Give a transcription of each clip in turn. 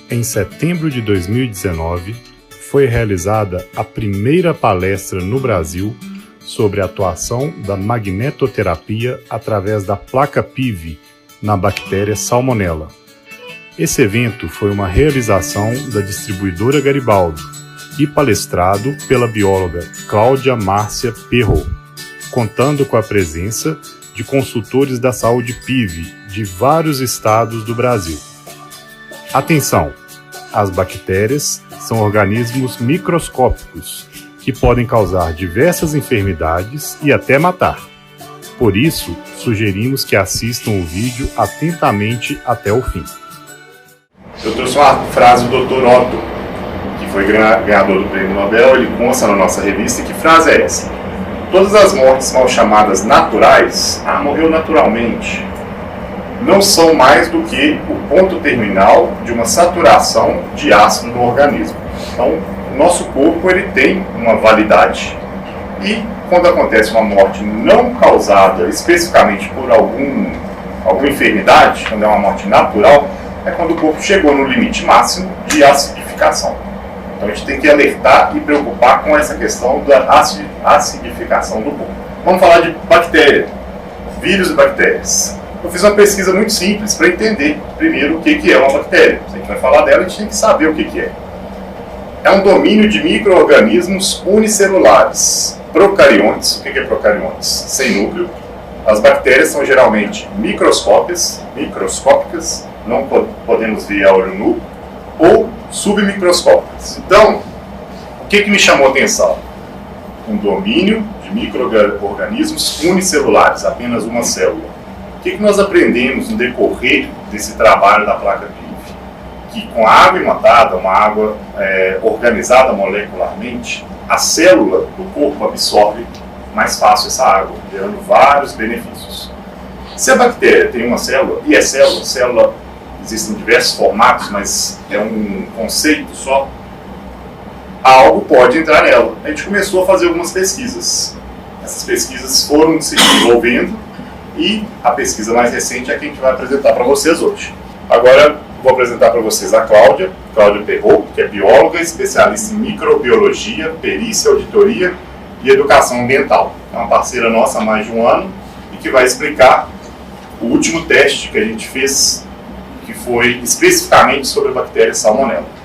Em setembro de 2019, foi realizada a primeira palestra no Brasil sobre a atuação da magnetoterapia através da placa PIV na bactéria Salmonella. Esse evento foi uma realização da distribuidora Garibaldi e palestrado pela bióloga Cláudia Márcia Perro, contando com a presença de consultores da saúde PIV de vários estados do Brasil. Atenção! As bactérias são organismos microscópicos que podem causar diversas enfermidades e até matar. Por isso, sugerimos que assistam o vídeo atentamente até o fim. Eu trouxe uma frase do Dr. Otto, que foi ganhador do Prêmio Nobel. Ele consta na nossa revista. Que frase é essa? Todas as mortes mal chamadas naturais, morreu naturalmente, não são mais do que o ponto terminal de uma saturação de ácido no organismo. Então, o nosso corpo ele tem uma validade e quando acontece uma morte não causada especificamente por alguma enfermidade, quando é uma morte natural, é quando o corpo chegou no limite máximo de acidificação. Então a gente tem que alertar e preocupar com essa questão da acidificação do corpo. Vamos falar de bactéria, vírus e bactérias. Eu fiz uma pesquisa muito simples para entender primeiro o que é uma bactéria. Se a gente vai falar dela, a gente tem que saber o que é. É um domínio de micro-organismos unicelulares, procariontes. O que é procariontes? Sem núcleo. As bactérias são geralmente microscópicas, não podemos ver a olho nu, ou submicroscópicas. Então, o que me chamou a atenção? Um domínio de micro-organismos unicelulares, apenas uma célula. O que nós aprendemos no decorrer desse trabalho da placa PIV? Que com a água imantada, uma água organizada molecularmente, a célula do corpo absorve mais fácil essa água, gerando vários benefícios. Se a bactéria tem uma célula, e é célula existem diversos formatos, mas é um conceito só, algo pode entrar nela. A gente começou a fazer algumas pesquisas. Essas pesquisas foram se desenvolvendo e a pesquisa mais recente é a que a gente vai apresentar para vocês hoje. Agora vou apresentar para vocês a Cláudia Perro, que é bióloga, especialista em microbiologia, perícia, auditoria e educação ambiental. É uma parceira nossa há mais de um ano e que vai explicar o último teste que a gente fez, que foi especificamente sobre a bactéria Salmonella.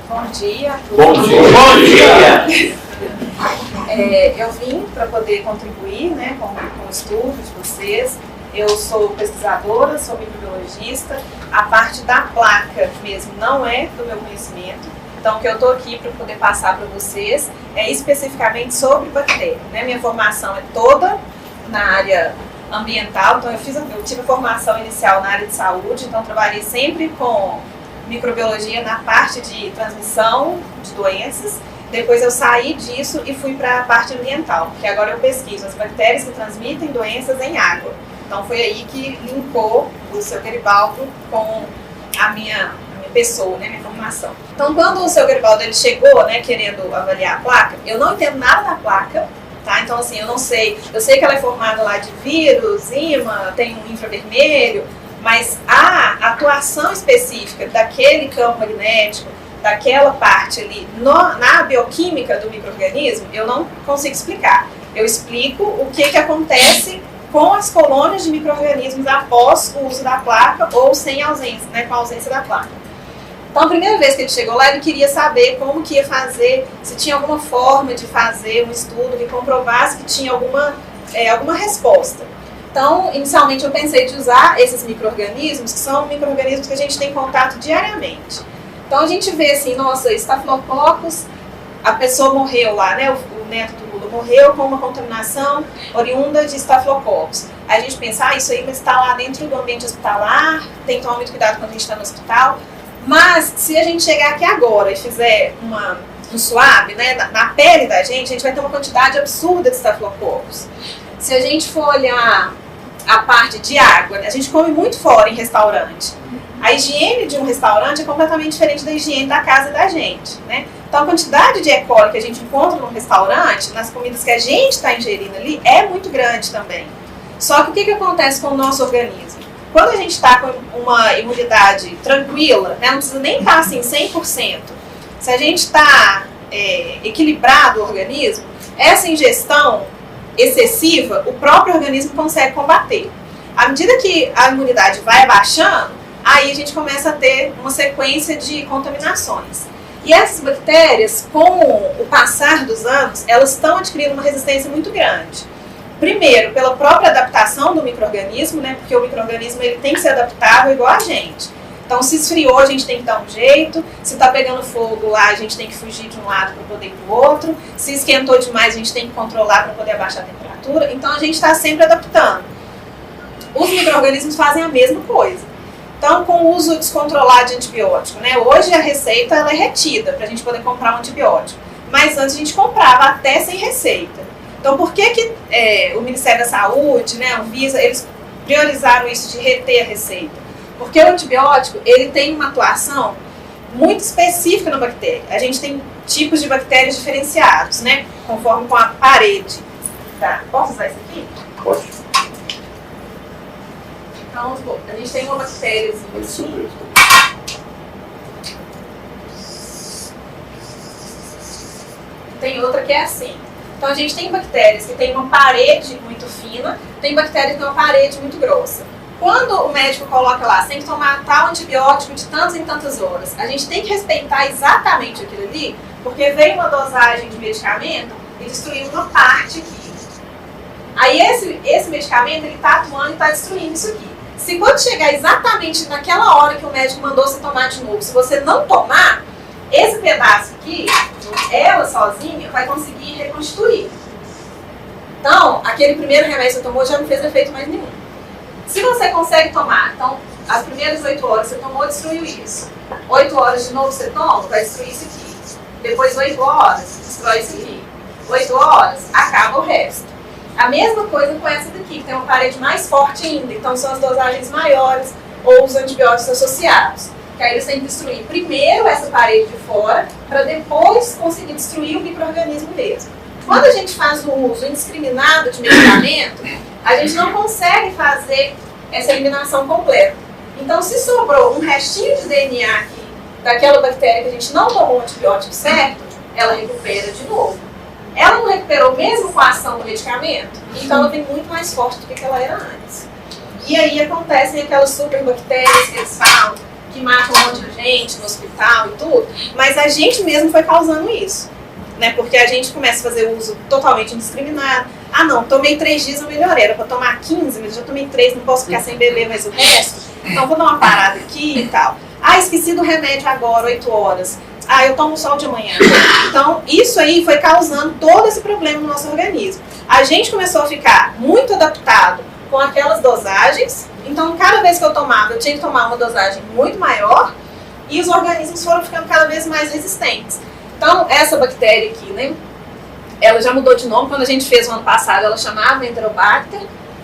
Bom dia. Bom dia. Eu vim para poder contribuir, né, com o estudo de vocês. Eu sou pesquisadora, sou microbiologista. A parte da placa mesmo não é do meu conhecimento. Então, o que eu estou aqui para poder passar para vocês é especificamente sobre bactéria. Né? Minha formação é toda na área ambiental, então eu tive a formação inicial na área de saúde, então trabalhei sempre com microbiologia na parte de transmissão de doenças. Depois eu saí disso e fui para a parte ambiental, que agora eu pesquiso as bactérias que transmitem doenças em água. Então foi aí que linkou o seu Garibaldi com a minha pessoa, né, minha formação. Então quando o seu Garibaldi ele chegou, né, querendo avaliar a placa, eu não entendo nada da placa, tá? Então assim, eu sei que ela é formada lá de vírus, ímã, tem um infravermelho, mas a atuação específica daquele campo magnético, daquela parte ali na bioquímica do micro-organismo, eu não consigo explicar. Eu explico o que acontece com as colônias de micro-organismos após o uso da placa ou sem ausência, né, com a ausência da placa. Então, a primeira vez que ele chegou lá, ele queria saber como que ia fazer, se tinha alguma forma de fazer um estudo que comprovasse que tinha alguma resposta. Então, inicialmente eu pensei de usar esses micro-organismos, que são micro-organismos que a gente tem contato diariamente. Então a gente vê assim, nossa, Staphylococcus, a pessoa morreu lá, né, o neto do Lula morreu com uma contaminação oriunda de Staphylococcus. Aí a gente pensa, isso aí está lá dentro do ambiente hospitalar, tem que tomar muito cuidado quando a gente está no hospital. Mas se a gente chegar aqui agora e fizer um swab, né, na pele da gente vai ter uma quantidade absurda de Staphylococcus. Se a gente for olhar a parte de água, né, a gente come muito fora em restaurante. A higiene de um restaurante é completamente diferente da higiene da casa da gente, né? Então a quantidade de E. coli que a gente encontra no restaurante, nas comidas que a gente está ingerindo ali, é muito grande também. Só que o que acontece com o nosso organismo? Quando a gente está com uma imunidade tranquila, né, não precisa nem estar assim 100%, se a gente está equilibrado o organismo, essa ingestão excessiva, o próprio organismo consegue combater. À medida que a imunidade vai abaixando, aí a gente começa a ter uma sequência de contaminações. E essas bactérias, com o passar dos anos, elas estão adquirindo uma resistência muito grande. Primeiro, pela própria adaptação do micro-organismo, né? Porque o micro-organismo ele tem que ser adaptável igual a gente. Então, se esfriou, a gente tem que dar um jeito. Se está pegando fogo lá, a gente tem que fugir de um lado para poder ir para o outro. Se esquentou demais, a gente tem que controlar para poder abaixar a temperatura. Então, a gente está sempre adaptando. Os micro-organismos fazem a mesma coisa. Então, com o uso descontrolado de antibiótico, né? Hoje a receita ela é retida para a gente poder comprar um antibiótico. Mas antes a gente comprava até sem receita. Então, por que o Ministério da Saúde, né, a Anvisa, eles priorizaram isso de reter a receita? Porque o antibiótico, ele tem uma atuação muito específica na bactéria. A gente tem tipos de bactérias diferenciados, né, conforme com a parede. Tá, posso usar isso aqui? Pode. Então, a gente tem uma bactéria assim. Tem outra que é assim. Então, a gente tem bactérias que têm uma parede muito fina, tem bactérias que têm uma parede muito grossa. Quando o médico coloca lá, você tem que tomar tal antibiótico de tantas em tantas horas, a gente tem que respeitar exatamente aquilo ali, porque veio uma dosagem de medicamento e destruiu uma parte aqui. Aí esse medicamento, ele está atuando e está destruindo isso aqui. Se quando chegar exatamente naquela hora que o médico mandou você tomar de novo, se você não tomar, esse pedaço aqui, ela sozinha, vai conseguir reconstituir. Então, aquele primeiro remédio que você tomou já não fez efeito mais nenhum. Se você consegue tomar, então, as primeiras 8 horas você tomou, destruiu isso. 8 horas de novo você toma, vai destruir isso aqui. Depois 8 horas, destrói isso aqui. 8 horas, acaba o resto. A mesma coisa com essa daqui, que tem uma parede mais forte ainda. Então, são as dosagens maiores ou os antibióticos associados. Que aí eles têm que destruir primeiro essa parede de fora, para depois conseguir destruir o micro-organismo mesmo. Quando a gente faz o uso indiscriminado de medicamento, a gente não consegue fazer essa eliminação completa. Então, se sobrou um restinho de DNA aqui, daquela bactéria que a gente não tomou o antibiótico certo, ela recupera de novo. Ela não recuperou mesmo com a ação do medicamento, então ela vem muito mais forte do que ela era antes. E aí acontecem aquelas superbactérias que eles falam, que matam um monte de gente no hospital e tudo, mas a gente mesmo foi causando isso, né? Porque a gente começa a fazer uso totalmente indiscriminado. Ah não, tomei 3 dias, eu melhorei, era pra tomar 15, mas já tomei 3, não posso ficar sem beber mais o resto, então vou dar uma parada aqui e tal. Ah, esqueci do remédio agora, 8 horas. Ah, eu tomo só o de manhã. Então, isso aí foi causando todo esse problema no nosso organismo. A gente começou a ficar muito adaptado com aquelas dosagens. Então, cada vez que eu tomava, eu tinha que tomar uma dosagem muito maior. E os organismos foram ficando cada vez mais resistentes. Então, essa bactéria aqui, né? Ela já mudou de nome. Quando a gente fez o ano passado, ela chamava Enterobacter.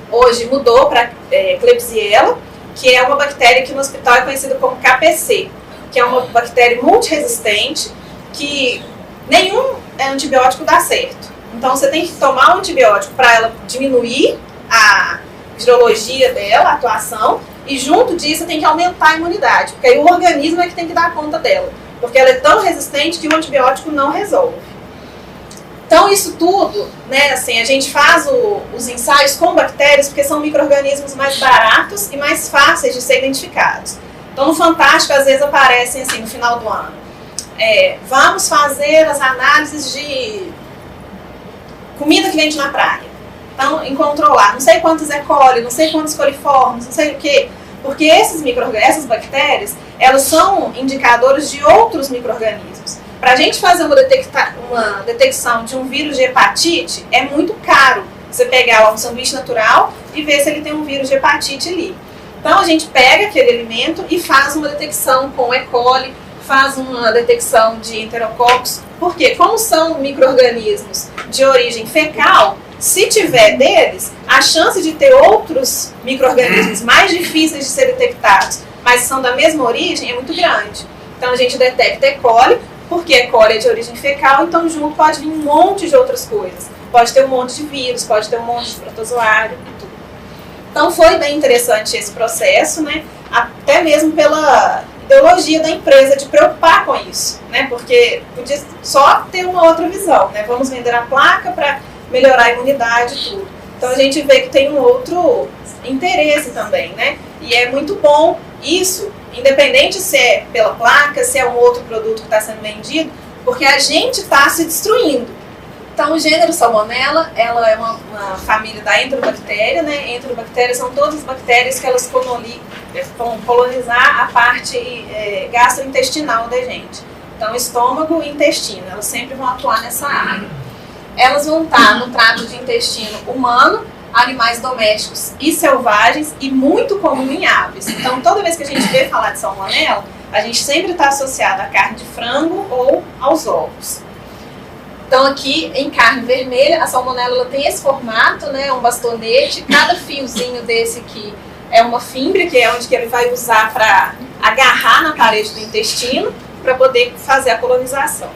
Hoje mudou para Klebsiella, que é uma bactéria que no hospital é conhecida como KPC, que é uma bactéria multiresistente, que nenhum antibiótico dá certo. Então você tem que tomar um antibiótico para ela diminuir a virologia dela, a atuação, e junto disso tem que aumentar a imunidade, porque aí o organismo é que tem que dar conta dela, porque ela é tão resistente que o antibiótico não resolve. Então isso tudo, né, assim, a gente faz os ensaios com bactérias porque são micro-organismos mais baratos e mais fáceis de ser identificados. Então, no Fantástico, às vezes aparecem assim, no final do ano. Vamos fazer as análises de comida que vende na praia. Então, encontrou lá, não sei quantos E. coli, não sei quantos coliformes, não sei o quê. Porque essas bactérias, elas são indicadores de outros micro-organismos. Para a gente fazer uma detecção de um vírus de hepatite, é muito caro você pegar lá um sanduíche natural e ver se ele tem um vírus de hepatite ali. Então, a gente pega aquele alimento e faz uma detecção com E. coli, faz uma detecção de enterococcus, porque como são micro-organismos de origem fecal, se tiver deles, a chance de ter outros micro-organismos mais difíceis de ser detectados, mas são da mesma origem, é muito grande. Então, a gente detecta E. coli, porque E. coli é de origem fecal, então junto pode vir um monte de outras coisas. Pode ter um monte de vírus, pode ter um monte de protozoário e tudo. Então foi bem interessante esse processo, né? Até mesmo pela ideologia da empresa de preocupar com isso, né? Porque podia só ter uma outra visão, né? Vamos vender a placa para melhorar a imunidade e tudo. Então a gente vê que tem um outro interesse também, né? E é muito bom isso, independente se é pela placa, se é um outro produto que está sendo vendido, porque a gente está se destruindo. Então, o gênero Salmonella, ela é uma família da Enterobacteria, né? Enterobactérias são todas as bactérias que elas vão colonizar a parte gastrointestinal da gente. Então, estômago e intestino, elas sempre vão atuar nessa área. Elas vão estar no trato de intestino humano, animais domésticos e selvagens, e muito comum em aves. Então, toda vez que a gente vê falar de Salmonella, a gente sempre está associado à carne de frango ou aos ovos. Então aqui em carne vermelha, a salmonela ela tem esse formato, né, um bastonete, cada fiozinho desse aqui é uma fimbre, que é onde que ele vai usar para agarrar na parede do intestino, para poder fazer a colonização.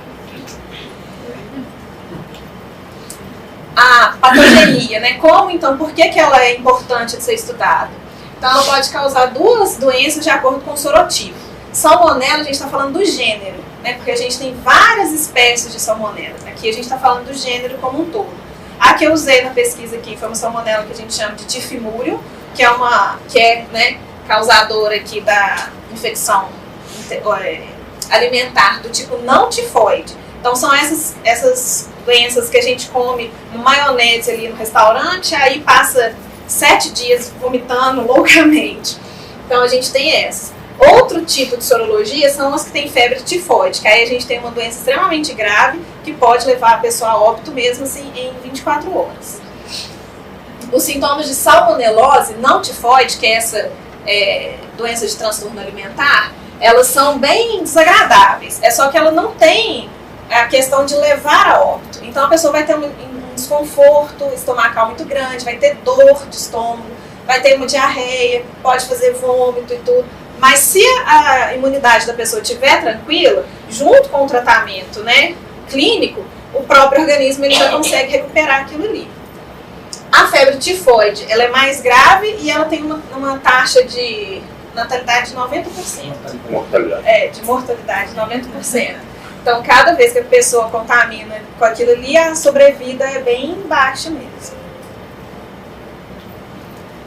A patogenia, né, como então, por que ela é importante de ser estudada? Então ela pode causar duas doenças de acordo com o sorotipo. Salmonela, a gente está falando do gênero, né? Porque a gente tem várias espécies de salmonela. Aqui a gente está falando do gênero como um todo. A que eu usei na pesquisa aqui foi uma salmonela que a gente chama de tifimúrio, que é né, causadora aqui da infecção alimentar do tipo não tifoide. Então são essas doenças que a gente come maionese ali no restaurante, aí passa 7 dias vomitando loucamente. Então a gente tem essas. Outro tipo de sorologia são as que têm febre tifoide, que aí a gente tem uma doença extremamente grave que pode levar a pessoa a óbito mesmo assim em 24 horas. Os sintomas de salmonelose não tifoide, que é essa doença de transtorno alimentar, elas são bem desagradáveis. É só que ela não tem a questão de levar a óbito. Então a pessoa vai ter um desconforto estomacal muito grande, vai ter dor de estômago, vai ter uma diarreia, pode fazer vômito e tudo. Mas se a imunidade da pessoa estiver tranquila, junto com o tratamento, né, clínico, o próprio organismo ele já consegue recuperar aquilo ali. A febre tifoide, ela é mais grave e ela tem uma taxa de natalidade de 90%. Mortalidade. De mortalidade de 90%. Então, cada vez que a pessoa contamina com aquilo ali, a sobrevida é bem baixa mesmo.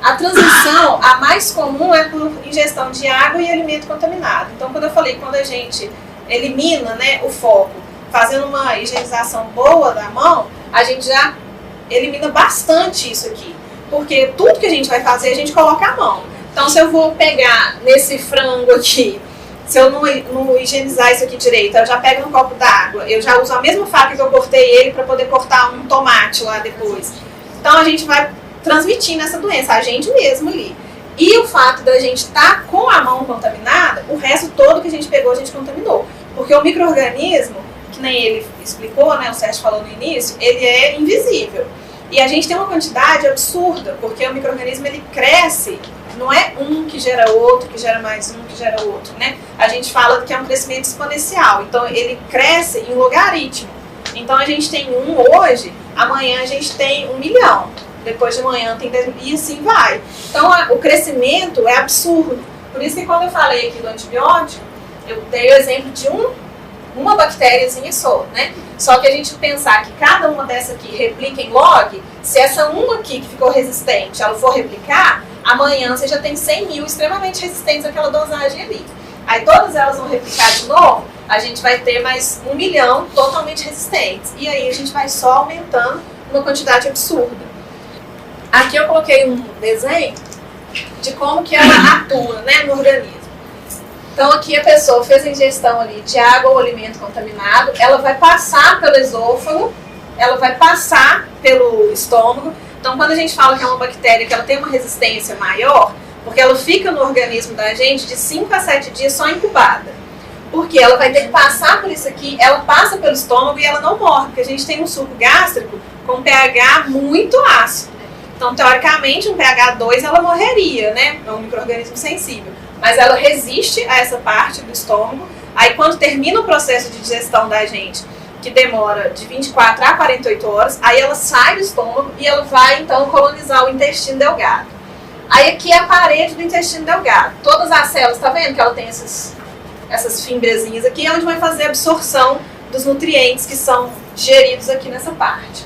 A transmissão, a mais comum é por ingestão de água e alimento contaminado. Então, quando eu falei, quando a gente elimina, né, o foco, fazendo uma higienização boa da mão, a gente já elimina bastante isso aqui. Porque tudo que a gente vai fazer, a gente coloca a mão. Então, se eu vou pegar nesse frango aqui, se eu não higienizar isso aqui direito, eu já pego um copo d'água, eu já uso a mesma faca que eu cortei ele para poder cortar um tomate lá depois. Então, a gente vai transmitindo essa doença, a gente mesmo ali. E o fato da gente estar com a mão contaminada, o resto todo que a gente pegou, a gente contaminou. Porque o micro-organismo, que nem ele explicou, né, o Sérgio falou no início, ele é invisível. E a gente tem uma quantidade absurda, porque o micro-organismo ele cresce, não é um que gera outro, que gera mais um, que gera outro, né? A gente fala que é um crescimento exponencial, então ele cresce em logaritmo. Então a gente tem um hoje, amanhã a gente tem 1 milhão. Depois de manhã tem 10 e assim vai. Então o crescimento é absurdo. Por isso que quando eu falei aqui do antibiótico, eu dei o exemplo de uma bactériazinha só, né? Só que a gente pensar que cada uma dessa aqui replica em log, se essa uma aqui que ficou resistente, ela for replicar, amanhã você já tem 100 mil extremamente resistentes àquela dosagem ali. Aí todas elas vão replicar de novo, a gente vai ter mais 1 milhão totalmente resistentes. E aí a gente vai só aumentando uma quantidade absurda. Aqui eu coloquei um desenho de como que ela atua, né, no organismo. Então aqui a pessoa fez a ingestão ali de água ou alimento contaminado, ela vai passar pelo esôfago, ela vai passar pelo estômago. Então quando a gente fala que é uma bactéria que ela tem uma resistência maior, porque ela fica no organismo da gente de 5 a 7 dias só incubada. Porque ela vai ter que passar por isso aqui, ela passa pelo estômago e ela não morre, porque a gente tem um suco gástrico com pH muito ácido. Então, teoricamente, um pH 2 ela morreria, né? É um micro-organismo sensível. Mas ela resiste a essa parte do estômago, Aí quando termina o processo de digestão da gente, que demora de 24 a 48 horas, aí ela sai do estômago e ela vai então colonizar o intestino delgado. Aí aqui é a parede do intestino delgado. Todas as células, tá vendo que ela tem essas fimbrazinhas aqui, é onde vai fazer a absorção dos nutrientes que são digeridos aqui nessa parte.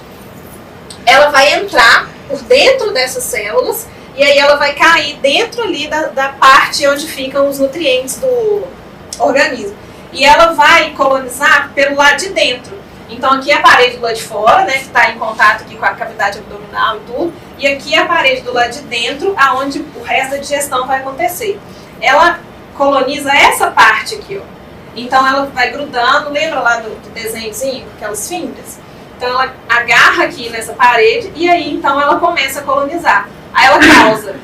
Ela vai entrar por dentro dessas células e aí ela vai cair dentro ali da parte onde ficam os nutrientes do organismo. E ela vai colonizar pelo lado de dentro. Então aqui é a parede do lado de fora, né, que está em contato aqui com a cavidade abdominal e tudo. E aqui é a parede do lado de dentro, aonde o resto da digestão vai acontecer. Ela coloniza essa parte aqui, ó. Então ela vai grudando, lembra lá do desenhozinho, aquelas fibras? Então ela agarra aqui nessa parede e aí então ela começa a colonizar. Aí ela causa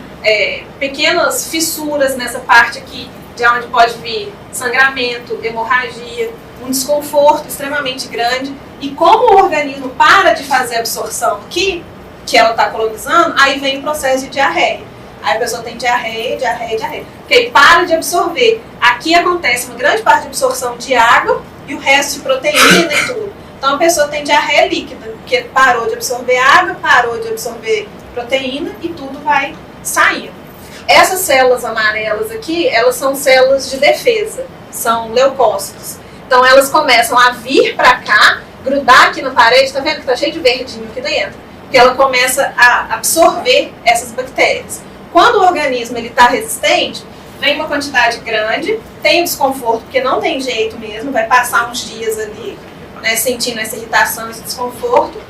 pequenas fissuras nessa parte aqui, de onde pode vir sangramento, hemorragia, um desconforto extremamente grande. E como o organismo para de fazer a absorção aqui, que ela está colonizando, aí vem o processo de diarreia. Aí a pessoa tem diarreia. Porque aí para de absorver. Aqui acontece uma grande parte de absorção de água e o resto de proteína e tudo. Então a pessoa tem diarreia líquida, porque parou de absorver água, parou de absorver proteína e tudo vai saindo. Essas células amarelas aqui, elas são células de defesa, são leucócitos. Então elas começam a vir para cá, grudar aqui na parede, tá vendo que tá cheio de verdinho aqui dentro? Porque ela começa a absorver essas bactérias. Quando o organismo está resistente, vem uma quantidade grande, tem desconforto, porque não tem jeito mesmo, vai passar uns dias ali, né, sentindo essa irritação, esse desconforto,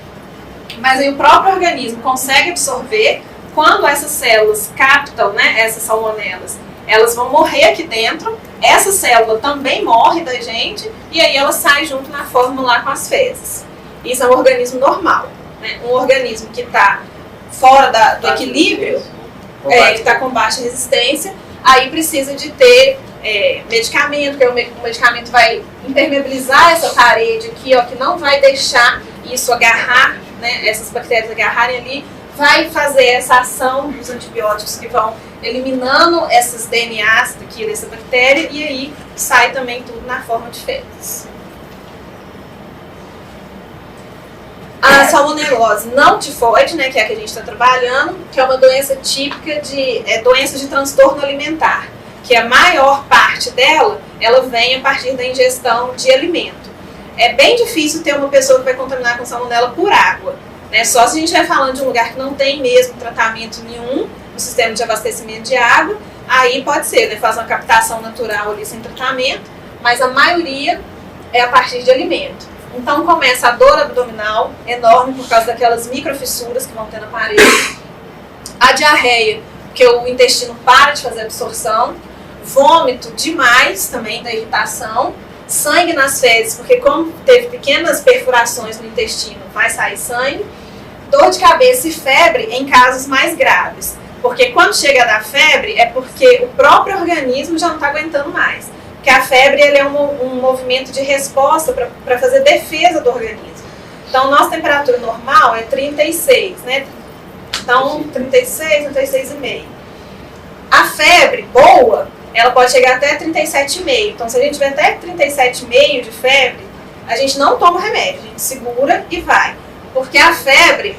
mas aí o próprio organismo consegue absorver. Quando essas células captam, né, essas salmonelas, elas vão morrer aqui dentro, essa célula também morre da gente, e aí ela sai junto na fórmula lá com as fezes. Isso é um organismo normal, né? Um organismo que está fora do equilíbrio, que está com baixa resistência, aí precisa de ter medicamento, porque o medicamento vai impermeabilizar essa parede aqui, ó, que não vai deixar isso agarrar, né, essas bactérias agarrarem ali, vai fazer essa ação dos antibióticos que vão eliminando esses DNAs daqui dessa bactéria e aí sai também tudo na forma de fezes. A salmonelose não tifoide, né, que é a que a gente está trabalhando, que é uma doença típica de doenças de transtorno alimentar, que a maior parte dela, ela vem a partir da ingestão de alimento. É bem difícil ter uma pessoa que vai contaminar com salmonela por água, né? Só se a gente vai falando de um lugar que não tem mesmo tratamento nenhum no sistema de abastecimento de água, aí pode ser, né? Faz uma captação natural ali sem tratamento, mas a maioria é a partir de alimento. Então começa a dor abdominal enorme por causa daquelas microfissuras que vão ter na parede, a diarreia, porque o intestino para de fazer absorção, vômito demais também da irritação, sangue nas fezes, porque como teve pequenas perfurações no intestino, vai sair sangue, dor de cabeça e febre em casos mais graves, porque quando chega a dar febre é porque o próprio organismo já não está aguentando mais, porque a febre ele é um movimento de resposta para fazer defesa do organismo. Então nossa temperatura normal é 36, né? Então 36, 36,5. A febre boa, ela pode chegar até 37,5. Então, se a gente tiver até 37,5 de febre, a gente não toma remédio, a gente segura e vai. Porque a febre,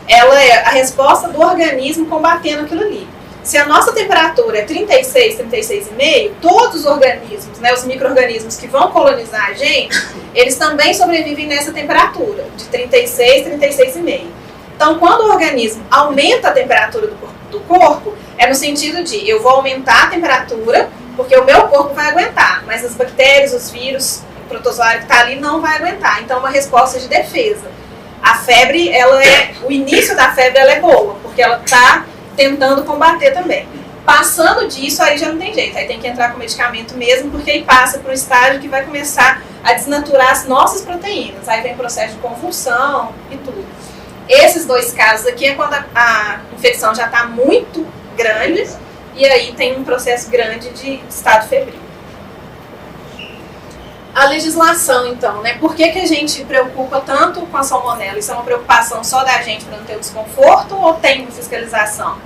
ela é a resposta do organismo combatendo aquilo ali. Se a nossa temperatura é 36, 36,5, todos os organismos, né, os micro-organismos que vão colonizar a gente, eles também sobrevivem nessa temperatura, de 36, 36,5. Então, quando o organismo aumenta a temperatura do corpo, é no sentido de eu vou aumentar a temperatura, porque o meu corpo vai aguentar, mas as bactérias, os vírus, o protozoário que está ali não vai aguentar. Então, é uma resposta de defesa. A febre, o início da febre ela é boa, porque ela está tentando combater também. Passando disso, aí já não tem jeito, aí tem que entrar com medicamento mesmo, porque aí passa para o estágio que vai começar a desnaturar as nossas proteínas. Aí vem o processo de convulsão e tudo. Esses dois casos aqui é quando a infecção já está muito grande e aí tem um processo grande de estado febril. A legislação, então, né? Por que a gente preocupa tanto com a salmonela? Isso é uma preocupação só da gente para não ter desconforto ou tem fiscalização?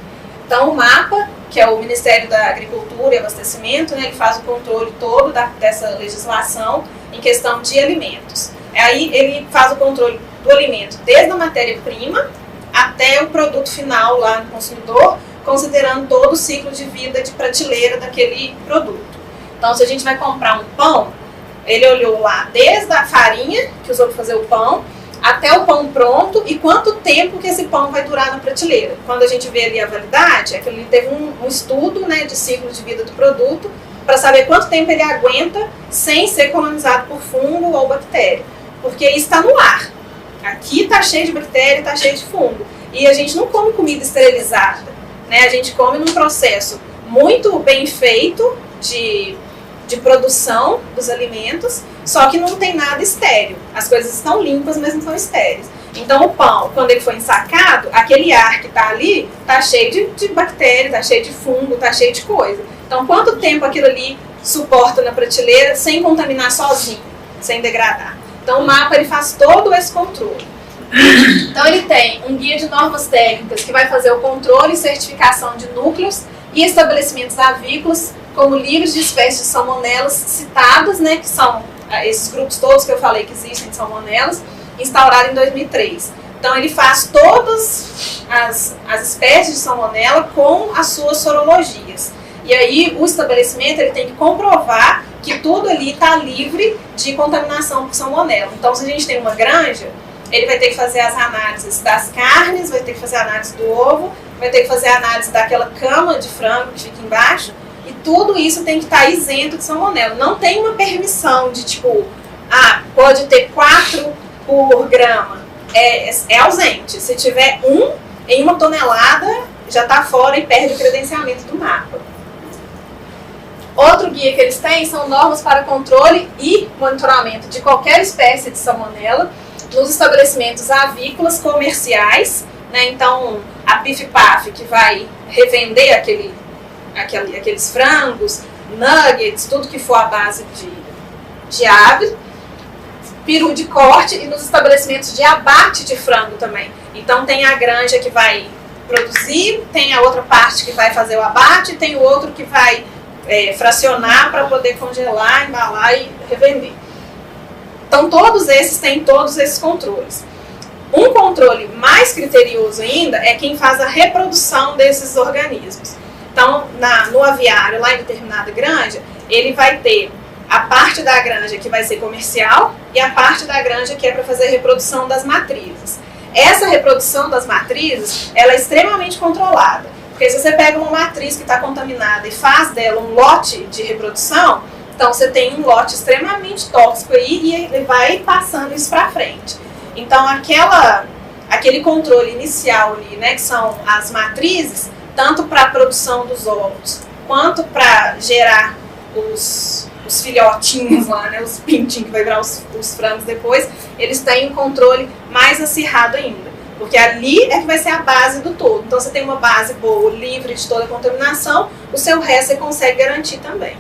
Então, o MAPA, que é o Ministério da Agricultura e Abastecimento, né, ele faz o controle todo dessa legislação em questão de alimentos. Aí ele faz o controle do alimento desde a matéria-prima até o produto final lá no consumidor, considerando todo o ciclo de vida de prateleira daquele produto. Então, se a gente vai comprar um pão, ele olhou lá desde a farinha, que usou para fazer o pão, até o pão pronto e quanto tempo que esse pão vai durar na prateleira. Quando a gente vê ali a validade, é que ele teve um estudo, né, de ciclo de vida do produto para saber quanto tempo ele aguenta sem ser colonizado por fungo ou bactéria. Porque isso está no ar. Aqui está cheio de bactéria, está cheio de fungo. E a gente não come comida esterilizada, né? A gente come num processo muito bem feito de produção dos alimentos, só que não tem nada estéril. As coisas estão limpas, mas não são estéreis. Então o pão, quando ele foi ensacado, aquele ar que está ali está cheio de bactéria, está cheio de fungo, está cheio de coisa. Então quanto tempo aquilo ali suporta na prateleira sem contaminar sozinho, sem degradar? Então o MAPA ele faz todo esse controle. Então ele tem um guia de normas técnicas que vai fazer o controle e certificação de núcleos e estabelecimentos avícolas, como livres de espécies de salmonelas citadas, né, que são esses grupos todos que eu falei que existem de salmonelas, instaurado em 2003. Então ele faz todas as espécies de salmonela com as suas sorologias. E aí o estabelecimento ele tem que comprovar que tudo ali está livre de contaminação por salmonela. Então se a gente tem uma granja, ele vai ter que fazer as análises das carnes, vai ter que fazer a análise do ovo, vai ter que fazer a análise daquela cama de frango que fica embaixo, e tudo isso tem que estar isento de salmonela. Não tem uma permissão de tipo, pode ter 4 por grama. É ausente. Se tiver 1 em 1 tonelada, já está fora e perde o credenciamento do MAPA. Outro guia que eles têm são normas para controle e monitoramento de qualquer espécie de salmonela nos estabelecimentos avícolas comerciais, né? Então a PIF-PAF, que vai revender aqueles frangos, nuggets, tudo que for à base de ave, peru de corte, e nos estabelecimentos de abate de frango também. Então tem a granja que vai produzir, tem a outra parte que vai fazer o abate, tem o outro que vai fracionar para poder congelar, embalar e revender. Então todos esses têm todos esses controles. Um controle mais criterioso ainda é quem faz a reprodução desses organismos. Então no aviário, lá em determinada granja, ele vai ter a parte da granja que vai ser comercial e a parte da granja que é para fazer a reprodução das matrizes. Essa reprodução das matrizes, ela é extremamente controlada. Porque se você pega uma matriz que está contaminada e faz dela um lote de reprodução, então você tem um lote extremamente tóxico aí e ele vai passando isso para frente. Então aquele controle inicial ali, né, que são as matrizes, tanto para a produção dos ovos, quanto para gerar os filhotinhos lá, né, os pintinhos que vai virar os frangos depois, eles têm um controle mais acirrado ainda. Porque ali é que vai ser a base do todo. Então você tem uma base boa, livre de toda a contaminação, o seu resto você consegue garantir também.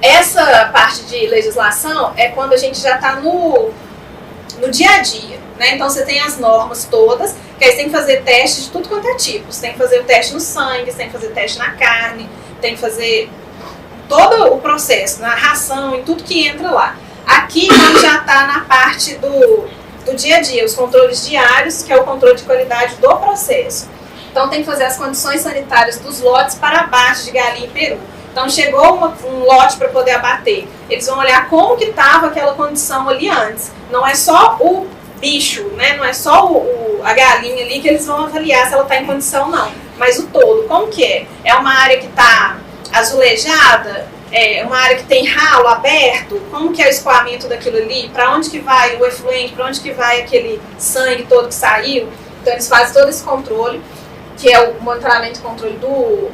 Essa parte de legislação é quando a gente já está no dia a dia, né? Então você tem as normas todas, que aí você tem que fazer teste de tudo quanto é tipo. Você tem que fazer o teste no sangue, você tem que fazer teste na carne, tem que fazer todo o processo, na ração, em tudo que entra lá. Aqui a gente já está na parte do dia a dia, os controles diários, que é o controle de qualidade do processo. Então tem que fazer as condições sanitárias dos lotes para abate de galinha e peru. Então chegou um lote para poder abater, eles vão olhar como que estava aquela condição ali antes. Não é só o bicho, né? Não é só a galinha ali que eles vão avaliar se ela está em condição não, mas o todo, como que é? É uma área que está azulejada? É uma área que tem ralo aberto? Como que é o escoamento daquilo ali? Para onde que vai o efluente? Para onde que vai aquele sangue todo que saiu? Então eles fazem todo esse controle, que é o monitoramento e controle do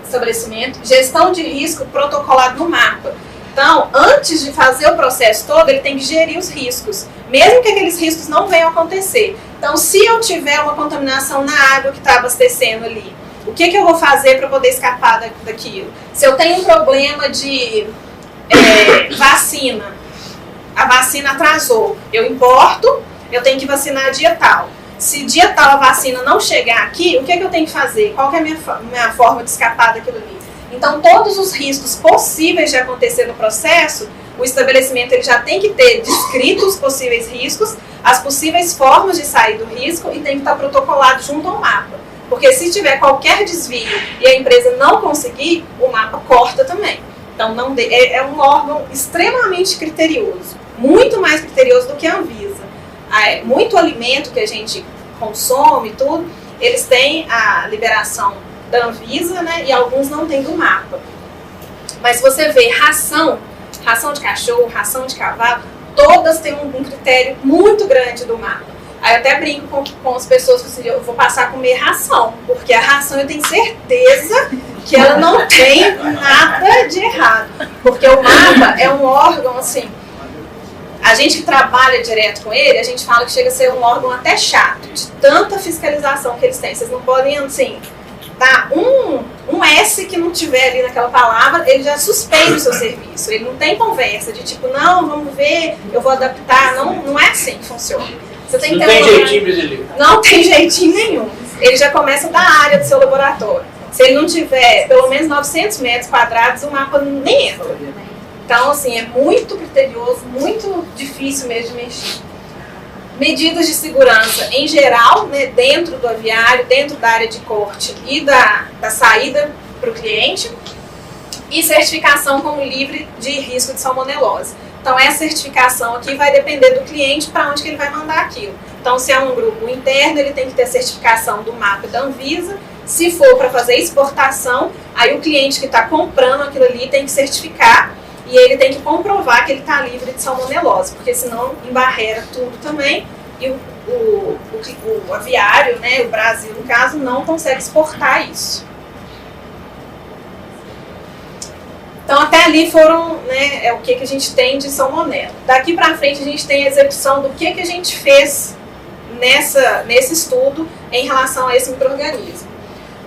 estabelecimento. Gestão de risco protocolado no MAPA. Então, antes de fazer o processo todo, ele tem que gerir os riscos, mesmo que aqueles riscos não venham a acontecer. Então, se eu tiver uma contaminação na água que está abastecendo ali, o que eu vou fazer para poder escapar daquilo? Se eu tenho um problema de vacina, a vacina atrasou, eu importo, eu tenho que vacinar dia tal. se dia tal a vacina não chegar aqui, o que eu tenho que fazer? Qual que é a minha forma de escapar daquilo ali? Então, todos os riscos possíveis de acontecer no processo, o estabelecimento ele já tem que ter descrito os possíveis riscos, as possíveis formas de sair do risco e tem que estar protocolado junto ao mapa. Porque se tiver qualquer desvio e a empresa não conseguir, o mapa corta também. Então, é um órgão extremamente criterioso, muito mais criterioso do que a Anvisa. Muito alimento que a gente consome, tudo, eles têm a liberação da Anvisa, né, e alguns não têm do mapa. Mas se você vê ração de cachorro, ração de cavalo, todas têm um critério muito grande do mapa. Aí eu até brinco com as pessoas que assim, eu vou passar a comer ração, porque a ração eu tenho certeza que ela não tem nada de errado. Porque o mapa é um órgão, assim, a gente que trabalha direto com ele, a gente fala que chega a ser um órgão até chato, de tanta fiscalização que eles têm. Vocês não podem, assim, tá? Um S que não tiver ali naquela palavra, ele já suspende o seu serviço. Ele não tem conversa de tipo, não, vamos ver, eu vou adaptar. Não é assim que funciona. Você tem que ter tem jeitinho brasileiro. Não tem jeitinho nenhum. Ele já começa da área do seu laboratório. Se ele não tiver pelo menos 900 metros quadrados, o mapa nem entra. Então, assim, é muito criterioso, muito difícil mesmo de mexer. Medidas de segurança em geral, né, dentro do aviário, dentro da área de corte e da saída para o cliente. E certificação como livre de risco de salmonelose. Então, essa certificação aqui vai depender do cliente para onde que ele vai mandar aquilo. Então, se é um grupo interno, ele tem que ter certificação do MAP da Anvisa. Se for para fazer exportação, aí o cliente que está comprando aquilo ali tem que certificar e ele tem que comprovar que ele está livre de salmonelose, porque senão embarrera tudo também e o aviário, né, o Brasil, no caso, não consegue exportar isso. Então, até ali foram, né, o que a gente tem de salmonela. Daqui para frente, a gente tem a execução do que a gente fez nesse estudo em relação a esse micro-organismo.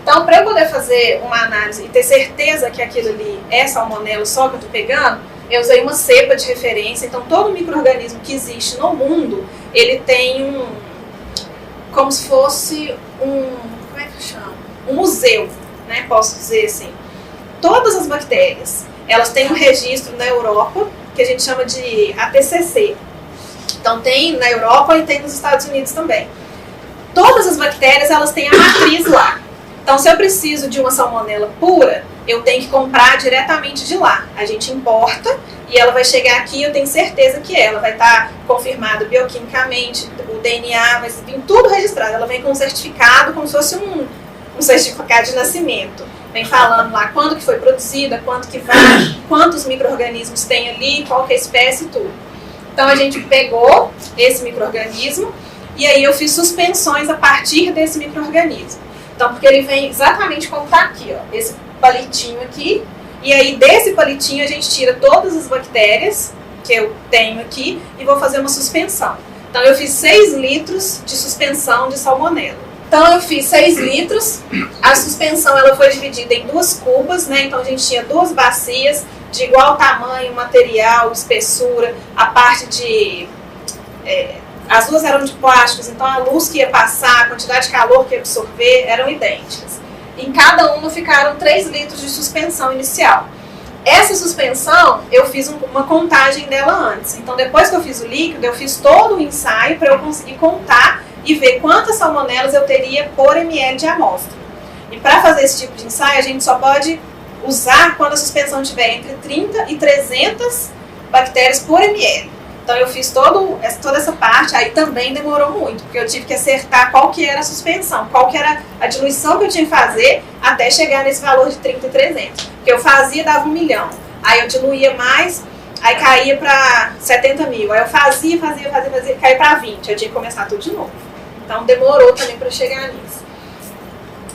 Então, para eu poder fazer uma análise e ter certeza que aquilo ali é salmonela só que eu estou pegando, eu usei uma cepa de referência. Então, todo micro-organismo que existe no mundo, ele tem como se fosse como é que chama? Um museu, né, posso dizer assim. Todas as bactérias, elas têm um registro na Europa, que a gente chama de ATCC. Então, tem na Europa e tem nos Estados Unidos também. Todas as bactérias, elas têm a matriz lá. Então, se eu preciso de uma salmonela pura, eu tenho que comprar diretamente de lá. A gente importa e ela vai chegar aqui, eu tenho certeza que ela vai estar confirmada bioquimicamente, o DNA vai vir tudo registrado. Ela vem com um certificado, como se fosse um certificado de nascimento. Vem falando lá quando que foi produzida, quanto que vai, quantos micro-organismos tem ali, qual que é a espécie e tudo. Então, a gente pegou esse micro-organismo e aí eu fiz suspensões a partir desse micro-organismo. Então, porque ele vem exatamente como está aqui, ó, esse palitinho aqui, e aí desse palitinho a gente tira todas as bactérias que eu tenho aqui e vou fazer uma suspensão. Então, eu fiz 6 litros de suspensão de salmonela. Então, eu fiz 6 litros, a suspensão ela foi dividida em 2 cubas, né? Então, a gente tinha 2 bacias de igual tamanho, material, espessura, a parte de... as duas eram de plásticos, então a luz que ia passar, a quantidade de calor que ia absorver eram idênticas. Em cada uma ficaram 3 litros de suspensão inicial. Essa suspensão, eu fiz uma contagem dela antes. Então, depois que eu fiz o líquido, eu fiz todo o ensaio para eu conseguir contar e ver quantas salmonelas eu teria por ml de amostra. E para fazer esse tipo de ensaio, a gente só pode usar quando a suspensão tiver entre 30 e 300 bactérias por ml. Então, eu fiz toda essa parte, aí também demorou muito, porque eu tive que acertar qual que era a suspensão, qual que era a diluição que eu tinha que fazer até chegar nesse valor de 30 e 300. Porque eu fazia, dava 1 milhão, aí eu diluía mais, aí caía para 70 mil, aí eu fazia, caía para 20, eu tinha que começar tudo de novo. Então, demorou também para chegar nisso.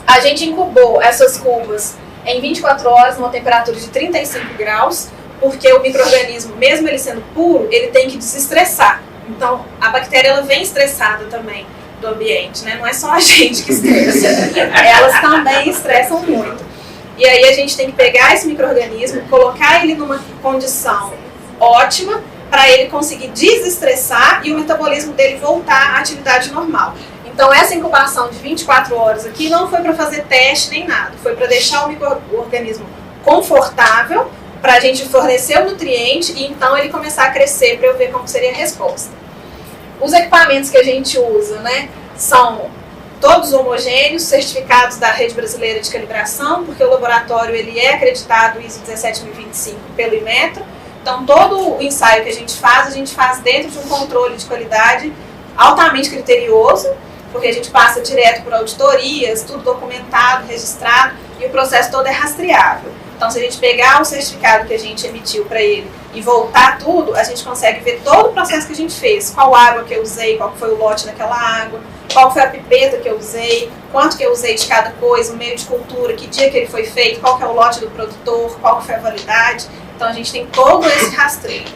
A gente incubou essas cubas em 24 horas, numa temperatura de 35 graus, porque o micro-organismo, mesmo ele sendo puro, ele tem que desestressar. Então, a bactéria ela vem estressada também do ambiente, né? Não é só a gente que estressa, elas também estressam muito. E aí a gente tem que pegar esse micro-organismo, colocar ele numa condição ótima para ele conseguir desestressar e o metabolismo dele voltar à atividade normal. Então essa incubação de 24 horas aqui não foi para fazer teste nem nada, foi para deixar o micro-organismo confortável, para a gente fornecer o nutriente e então ele começar a crescer para eu ver como seria a resposta. Os equipamentos que a gente usa, né, são todos homogêneos, certificados da Rede Brasileira de Calibração, porque o laboratório ele é acreditado ISO 17025 pelo Inmetro. Então todo o ensaio que a gente faz dentro de um controle de qualidade altamente criterioso, porque a gente passa direto por auditorias, tudo documentado, registrado, e o processo todo é rastreável. Então, se a gente pegar o certificado que a gente emitiu para ele e voltar tudo, a gente consegue ver todo o processo que a gente fez. Qual água que eu usei, qual foi o lote daquela água, qual foi a pipeta que eu usei, quanto que eu usei de cada coisa, o meio de cultura, que dia que ele foi feito, qual que é o lote do produtor, qual que foi a validade. Então, a gente tem todo esse rastreio.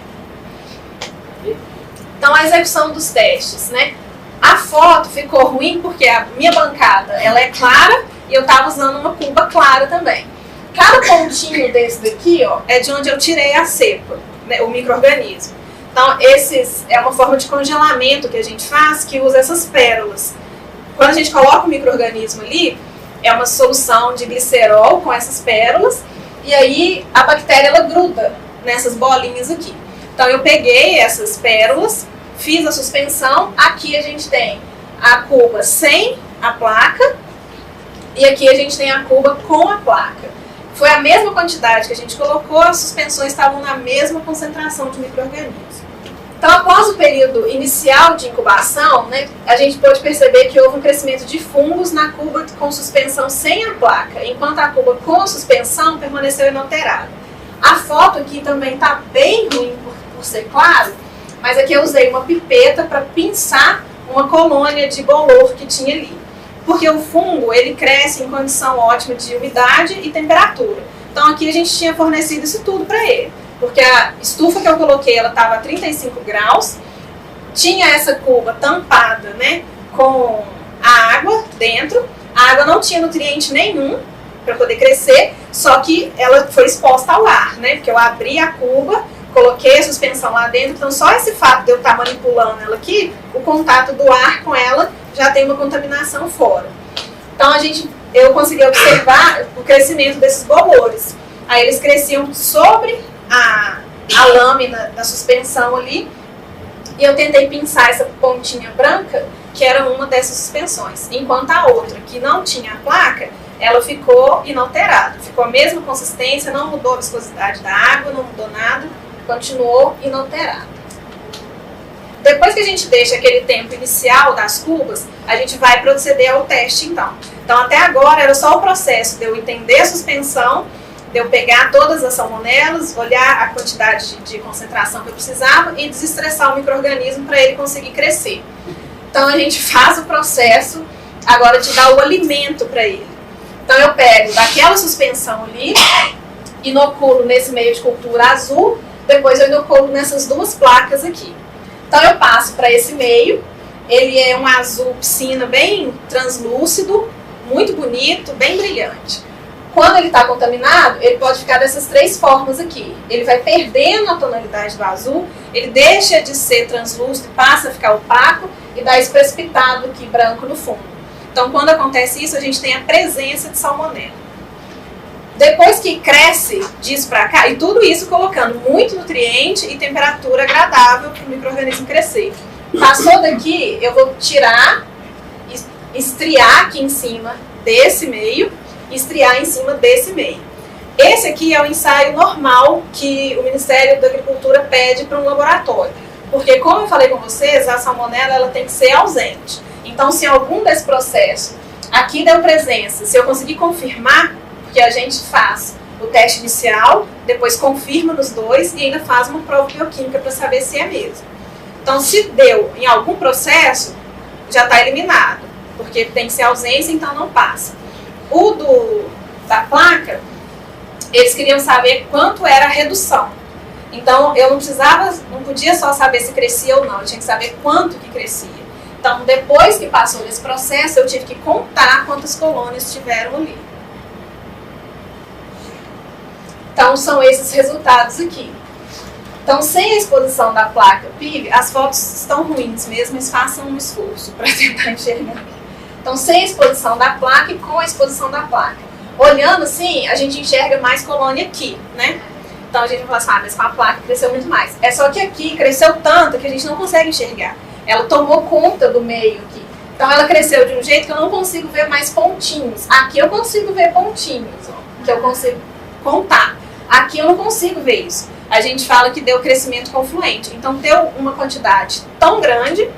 Então, a execução dos testes, né? A foto ficou ruim porque a minha bancada ela é clara e eu estava usando uma cuba clara também. Cada pontinho desse daqui, ó, é de onde eu tirei a cepa, né, o micro-organismo. Então, esses é uma forma de congelamento que a gente faz, que usa essas pérolas. Quando a gente coloca o micro-organismo ali, é uma solução de glicerol com essas pérolas, e aí a bactéria ela gruda nessas bolinhas aqui. Então, eu peguei essas pérolas, fiz a suspensão, aqui a gente tem a cuba sem a placa, e aqui a gente tem a cuba com a placa. Foi a mesma quantidade que a gente colocou, as suspensões estavam na mesma concentração de micro-organismos. Então, após o período inicial de incubação, né, a gente pôde perceber que houve um crescimento de fungos na cuba com suspensão sem a placa, enquanto a cuba com a suspensão permaneceu inalterada. A foto aqui também está bem ruim por ser claro, mas aqui eu usei uma pipeta para pinçar uma colônia de bolor que tinha ali. Porque o fungo, ele cresce em condição ótima de umidade e temperatura. Então aqui a gente tinha fornecido isso tudo para ele. Porque a estufa que eu coloquei, ela estava a 35 graus, tinha essa cuba tampada, né, com a água dentro. A água não tinha nutriente nenhum para poder crescer, só que ela foi exposta ao ar, né, porque eu abri a cuba, coloquei a suspensão lá dentro, então só esse fato de eu estar manipulando ela aqui, o contato do ar com ela já tem uma contaminação fora. Então eu consegui observar o crescimento desses bolores. Aí eles cresciam sobre a lâmina da suspensão ali, e eu tentei pinçar essa pontinha branca, que era uma dessas suspensões, enquanto a outra, que não tinha a placa, ela ficou inalterada. Ficou a mesma consistência, não mudou a viscosidade da água, não mudou nada, continuou inalterado. Depois que a gente deixa aquele tempo inicial das cubas, a gente vai proceder ao teste então. Então até agora era só o processo de eu entender a suspensão, de eu pegar todas as salmonelas, olhar a quantidade de concentração que eu precisava e desestressar o micro-organismo para ele conseguir crescer. Então a gente faz o processo agora de dar o alimento para ele. Então eu pego daquela suspensão ali, inoculo nesse meio de cultura azul, depois eu inoculo nessas duas placas aqui. Então eu passo para esse meio, ele é um azul piscina bem translúcido, muito bonito, bem brilhante. Quando ele está contaminado, ele pode ficar dessas três formas aqui. Ele vai perdendo a tonalidade do azul, ele deixa de ser translúcido e passa a ficar opaco e dá esse precipitado aqui branco no fundo. Então quando acontece isso, a gente tem a presença de salmonela. Depois que cresce disso para cá, e tudo isso colocando muito nutriente e temperatura agradável para o micro-organismo crescer. Passou daqui, eu vou tirar, estriar aqui em cima desse meio, estriar em cima desse meio. Esse aqui é o ensaio normal que o Ministério da Agricultura pede para um laboratório. Porque, como eu falei com vocês, a salmonela ela tem que ser ausente. Então, se algum desse processo aqui deu presença, se eu conseguir confirmar, que a gente faz o teste inicial, depois confirma nos dois e ainda faz uma prova bioquímica para saber se é mesmo. Então, se deu em algum processo, já está eliminado, porque tem que ser ausência, então não passa. O da placa, eles queriam saber quanto era a redução. Então, eu não podia só saber se crescia ou não, eu tinha que saber quanto que crescia. Então, depois que passou desse processo, eu tive que contar quantas colônias tiveram ali. Então, são esses resultados aqui. Então, sem a exposição da placa PIV, as fotos estão ruins mesmo, mas façam um esforço para tentar enxergar. Então, sem a exposição da placa e com a exposição da placa. Olhando assim, a gente enxerga mais colônia aqui, né? Então a gente vai falar assim, mas com a placa cresceu muito mais. É só que aqui cresceu tanto que a gente não consegue enxergar. Ela tomou conta do meio aqui. Então ela cresceu de um jeito que eu não consigo ver mais pontinhos. Aqui eu consigo ver pontinhos, ó, que eu consigo contar. Aqui eu não consigo ver isso. A gente fala que deu crescimento confluente. Então deu uma quantidade tão grande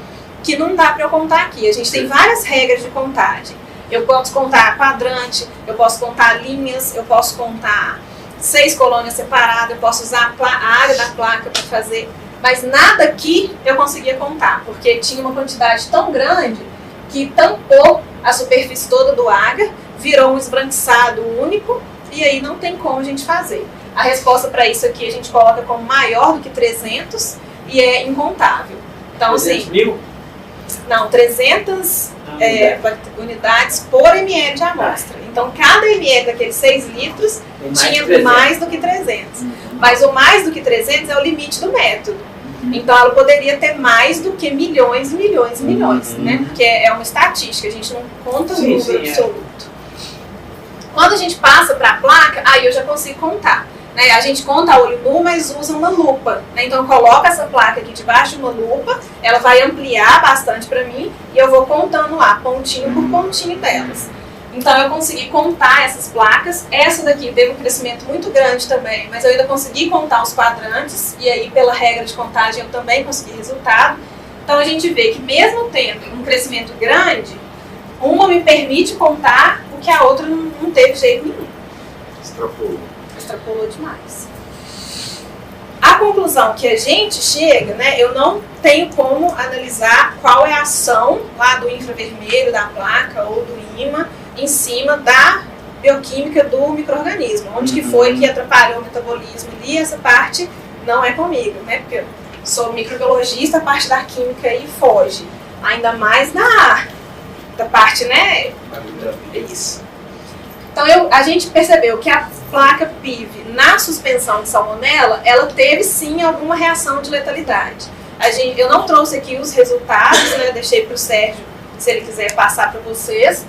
que não dá para eu contar aqui. A gente tem várias regras de contagem. Eu posso contar quadrante, eu posso contar linhas, eu posso contar 6 colônias separadas, eu posso usar a área da placa para fazer, mas nada aqui eu conseguia contar, porque tinha uma quantidade tão grande que tampou a superfície toda do agar, virou um esbranquiçado único, e aí não tem como a gente fazer. A resposta para isso aqui a gente coloca como maior do que 300 e é incontável. Então, 300 assim, mil? Não, 300 unidades por ml de amostra. Então, cada ml daqueles 6 litros tinha mais do que 300. Mas o mais do que 300 é o limite do método. Então, ela poderia ter mais do que milhões e milhões e milhões, né? Porque é uma estatística, a gente não conta o número absoluto. Quando a gente passa para a placa, aí eu já consigo contar. Né? A gente conta a olho nu, mas usa uma lupa. Né? Então, coloca essa placa aqui debaixo de uma lupa, ela vai ampliar bastante para mim e eu vou contando lá, pontinho por pontinho delas. Então, eu consegui contar essas placas. Essa daqui teve um crescimento muito grande também, mas eu ainda consegui contar os quadrantes e aí, pela regra de contagem, eu também consegui resultado. Então, a gente vê que mesmo tendo um crescimento grande, uma me permite contar o que a outra não teve jeito nenhum. Extrapolou demais. A conclusão que a gente chega, né, eu não tenho como analisar qual é a ação lá do infravermelho, da placa ou do ímã em cima da bioquímica do micro-organismo. Onde que foi que atrapalhou o metabolismo ali, essa parte não é comigo, né, porque eu sou microbiologista, a parte da química aí foge. Ainda mais da parte, né, isso. Então a gente percebeu que a placa PIV na suspensão de salmonela, ela teve sim alguma reação de letalidade. Eu não trouxe aqui os resultados, né, deixei para o Sérgio, se ele quiser passar para vocês.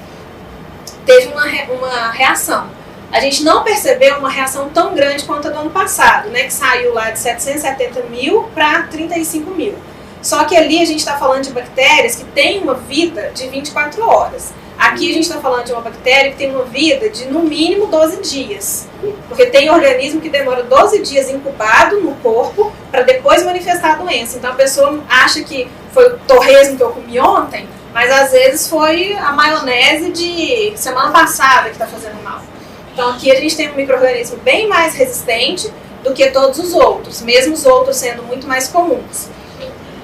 Teve uma reação. A gente não percebeu uma reação tão grande quanto a do ano passado, né, que saiu lá de 770 mil para 35 mil. Só que ali a gente está falando de bactérias que têm uma vida de 24 horas. Aqui a gente está falando de uma bactéria que tem uma vida de no mínimo 12 dias. Porque tem organismo que demora 12 dias incubado no corpo para depois manifestar a doença. Então a pessoa acha que foi o torresmo que eu comi ontem, mas às vezes foi a maionese de semana passada que está fazendo mal. Então aqui a gente tem um micro-organismo bem mais resistente do que todos os outros, mesmo os outros sendo muito mais comuns.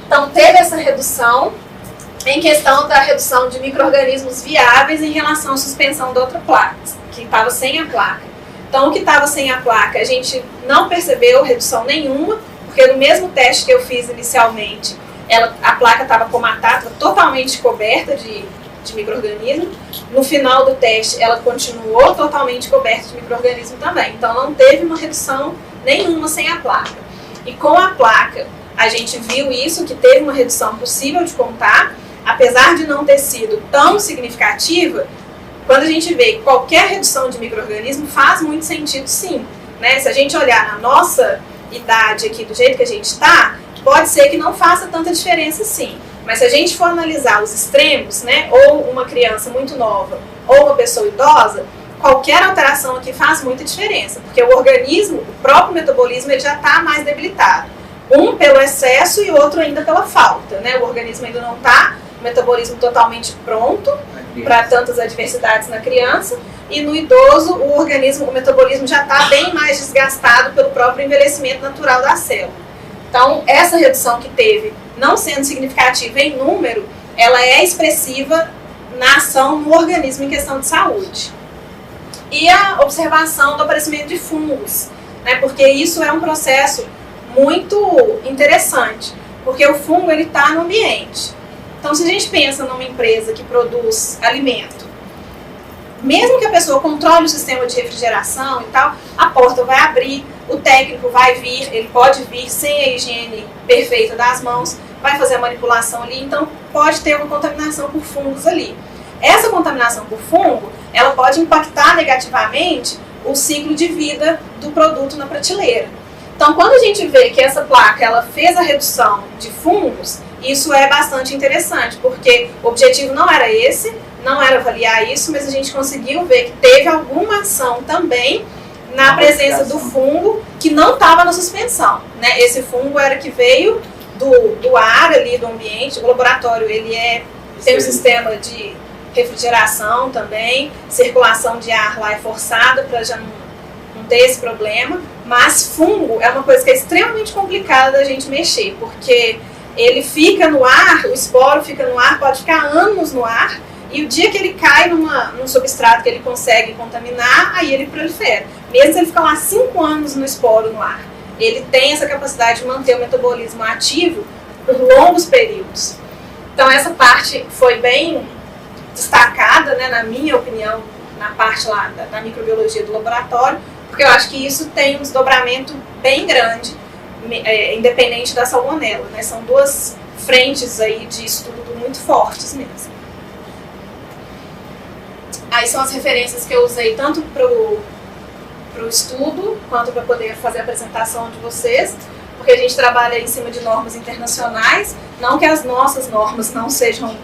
Então teve essa redução em questão da redução de micro-organismos viáveis em relação à suspensão da outra placa, que estava sem a placa. Então, o que estava sem a placa, a gente não percebeu redução nenhuma, porque no mesmo teste que eu fiz inicialmente, a placa estava comatada, totalmente coberta de micro-organismo. No final do teste, ela continuou totalmente coberta de micro-organismo também. Então, não teve uma redução nenhuma sem a placa. E com a placa, a gente viu isso, que teve uma redução possível de contar, apesar de não ter sido tão significativa. Quando a gente vê que qualquer redução de micro-organismo faz muito sentido, sim. Né? Se a gente olhar na nossa idade aqui, do jeito que a gente está, pode ser que não faça tanta diferença, sim. Mas se a gente for analisar os extremos, né, ou uma criança muito nova, ou uma pessoa idosa, qualquer alteração aqui faz muita diferença. Porque o organismo, o próprio metabolismo, ele já está mais debilitado. Um pelo excesso e o outro ainda pela falta. Né? O organismo ainda não está metabolismo totalmente pronto para tantas adversidades na criança, e no idoso o metabolismo já está bem mais desgastado pelo próprio envelhecimento natural da célula. Então, essa redução que teve, não sendo significativa em número, ela é expressiva na ação no organismo em questão de saúde. E a observação do aparecimento de fungos, né, porque isso é um processo muito interessante, porque o fungo está no ambiente. Então, se a gente pensa numa empresa que produz alimento, mesmo que a pessoa controle o sistema de refrigeração e tal, a porta vai abrir, o técnico vai vir, ele pode vir sem a higiene perfeita das mãos, vai fazer a manipulação ali, então pode ter uma contaminação por fungos ali. Essa contaminação por fungo, ela pode impactar negativamente o ciclo de vida do produto na prateleira. Então, quando a gente vê que essa placa ela fez a redução de fungos, isso é bastante interessante, porque o objetivo não era esse, não era avaliar isso, mas a gente conseguiu ver que teve alguma ação também na presença do fungo que não estava na suspensão, né? Esse fungo era que veio do ar ali, do ambiente. O laboratório ele tem um sistema de refrigeração também, circulação de ar lá é forçada para já não ter esse problema, mas fungo é uma coisa que é extremamente complicada da gente mexer, porque ele fica no ar, o esporo fica no ar, pode ficar anos no ar, e o dia que ele cai num substrato que ele consegue contaminar, aí ele prolifera. Mesmo se ele ficar lá 5 anos no esporo no ar, ele tem essa capacidade de manter o metabolismo ativo por longos períodos. Então essa parte foi bem destacada, né, na minha opinião, na parte lá da microbiologia do laboratório, porque eu acho que isso tem um desdobramento bem grande, independente da salmonela, né? São duas frentes aí de estudo muito fortes mesmo. Aí são as referências que eu usei tanto para o estudo, quanto para poder fazer a apresentação de vocês, porque a gente trabalha em cima de normas internacionais, não que as nossas normas não sejam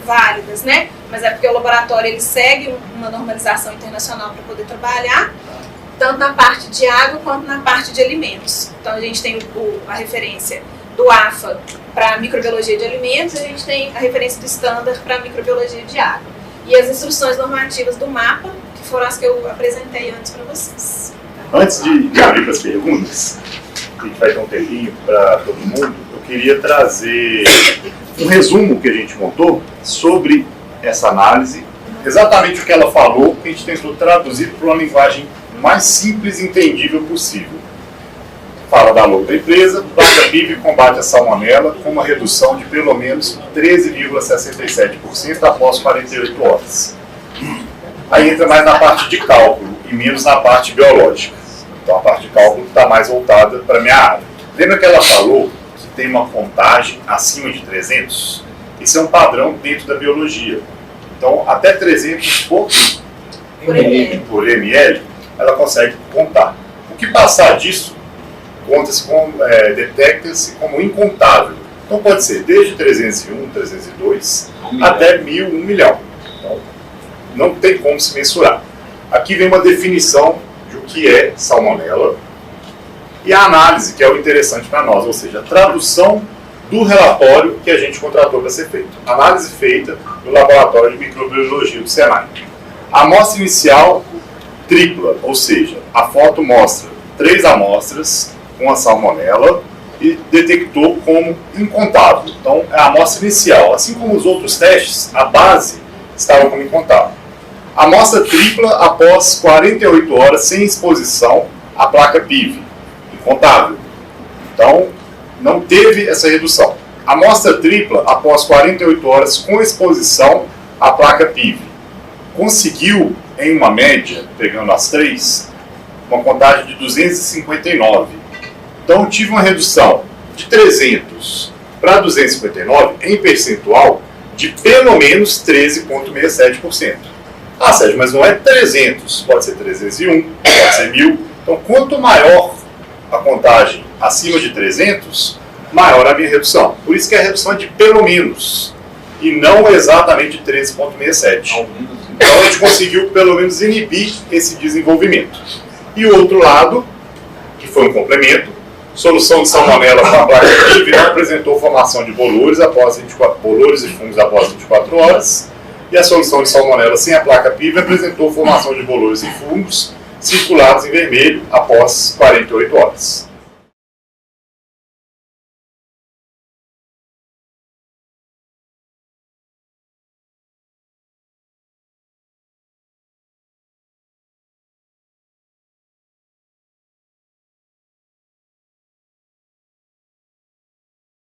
válidas, né? Mas é porque o laboratório ele segue uma normalização internacional para poder trabalhar, tanto na parte de água quanto na parte de alimentos. Então a gente tem a referência do AFA para microbiologia de alimentos, e a gente tem a referência do Standard para microbiologia de água. E as instruções normativas do MAPA, que foram as que eu apresentei antes para vocês. Antes de abrir para as perguntas, a gente vai ter um tempinho para todo mundo, eu queria trazer um resumo que a gente montou sobre essa análise, exatamente o que ela falou, que a gente tentou traduzir para uma linguagem mais simples e entendível possível. Fala da logo da empresa, placa PIV combate a salmonela com uma redução de pelo menos 13,67% após 48 horas. Aí entra mais na parte de cálculo e menos na parte biológica. Então a parte de cálculo está mais voltada para a minha área. Lembra que ela falou que tem uma contagem acima de 300? Isso é um padrão dentro da biologia. Então até 300 por ml ela consegue contar. O que passar disso detecta-se como incontável. Então pode ser desde 301, 302 até 1000, 1 milhão. Então não tem como se mensurar. Aqui vem uma definição de o que é salmonela e a análise, que é o interessante para nós, ou seja, a tradução do relatório que a gente contratou para ser feito. Análise feita no Laboratório de Microbiologia do Senai. A amostra inicial tripla, ou seja, a foto mostra 3 amostras com a salmonela e detectou como incontável. Então, é a amostra inicial. Assim como os outros testes, a base estava como incontável. A amostra tripla após 48 horas sem exposição à placa PIV, incontável. Então, não teve essa redução. A amostra tripla após 48 horas com exposição à placa PIV, conseguiu, em uma média, pegando as 3, uma contagem de 259. Então, eu tive uma redução de 300 para 259 em percentual de pelo menos 13,67%. Ah, Sérgio, mas não é 300, pode ser 301, pode ser 1000. Então, quanto maior a contagem acima de 300, maior a minha redução. Por isso que a redução é de pelo menos, e não exatamente 13,67%. Então, a gente conseguiu pelo menos inibir esse desenvolvimento. E o outro lado, que foi um complemento, solução de salmonela com a placa PIV não apresentou formação de bolores e fungos após 24 horas, e a solução de salmonela sem a placa PIV apresentou formação de bolores e fungos circulados em vermelho após 48 horas.